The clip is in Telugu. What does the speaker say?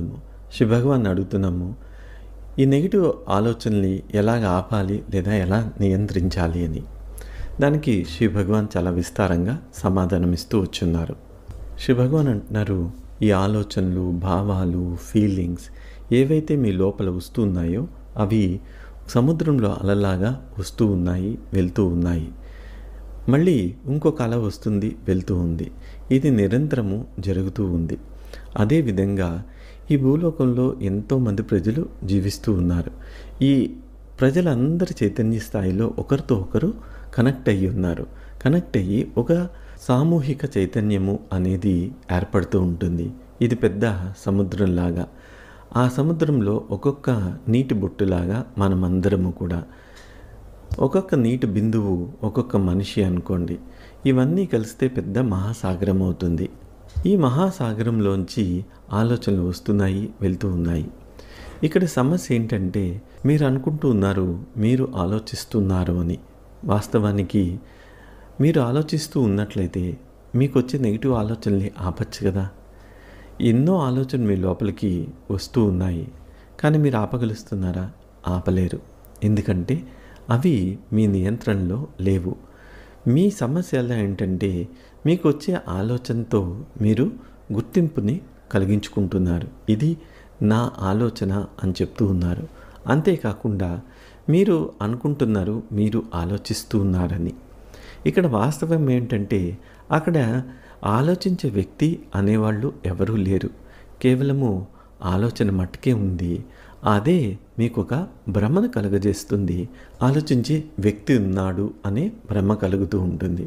స్వాగతము. శ్రీ భగవాన్ అడుగుతున్నాము. ఈ నెగెటివ్ ఆలోచనల్ని ఎలాగ ఆపాలి లేదా ఎలా నియంత్రించాలి అని. దానికి శ్రీ భగవాన్ చాలా విస్తారంగా సమాధానం ఇస్తూ వచ్చున్నారు. శ్రీ భగవాన్ అంటున్నారు, ఈ ఆలోచనలు, భావాలు, ఫీలింగ్స్ ఏవైతే మీ లోపల వస్తున్నాయో అవి సముద్రంలో అలలాగా వస్తూ ఉన్నాయి, వెళ్తూ ఉన్నాయి. మళ్ళీ ఇంకొక అల వస్తుంది, వెళ్తూ ఉంది. ఇది నిరంతరము జరుగుతూ ఉంది. అదేవిధంగా ఈ భూలోకంలో ఎంతోమంది ప్రజలు జీవిస్తూ ఉన్నారు. ఈ ప్రజలందరి చైతన్య స్థాయిలో ఒకరితో ఒకరు కనెక్ట్ అయ్యి ఉన్నారు. కనెక్ట్ అయ్యి ఒక సామూహిక చైతన్యము అనేది ఏర్పడుతూ ఉంటుంది. ఇది పెద్ద సముద్రంలాగా. ఆ సముద్రంలో ఒక్కొక్క నీటి బొట్టులాగా మనమందరము కూడా, ఒక్కొక్క నీటి బిందువు ఒక్కొక్క మనిషి అనుకోండి. ఇవన్నీ కలిస్తే పెద్ద మహాసాగరం అవుతుంది. ఈ మహాసాగరంలోంచి ఆలోచనలు వస్తున్నాయి, వెళ్తూ ఉన్నాయి. ఇక్కడ సమస్య ఏంటంటే, మీరు అనుకుంటూ ఉన్నారు మీరు ఆలోచిస్తున్నారు అని. వాస్తవానికి మీరు ఆలోచిస్తూ ఉన్నట్లయితే మీకు వచ్చే నెగిటివ్ ఆలోచనల్ని ఆపచ్చు కదా. ఎన్నో ఆలోచనలు మీ లోపలికి వస్తూ ఉన్నాయి, కానీ మీరు ఆపగలుస్తున్నారా? ఆపలేరు. ఎందుకంటే అవి మీ నియంత్రణలో లేవు. మీ సమస్య ఎలా ఏంటంటే, మీకు వచ్చే ఆలోచనతో మీరు గుర్తింపుని కలిగించుకుంటున్నారు. ఇది నా ఆలోచన అని చెప్తూ ఉన్నారు. అంతేకాకుండా మీరు అనుకుంటున్నారు మీరు ఆలోచిస్తూ ఉన్నారని. ఇక్కడ వాస్తవం ఏంటంటే, అక్కడ ఆలోచించే వ్యక్తి అనేవాళ్ళు ఎవరూ లేరు. కేవలము ఆలోచన మట్టుకే ఉంది. అదే మీకు ఒక భ్రమను కలుగజేస్తుంది. ఆలోచించే వ్యక్తి ఉన్నాడు అనే భ్రమ కలుగుతూ ఉంటుంది.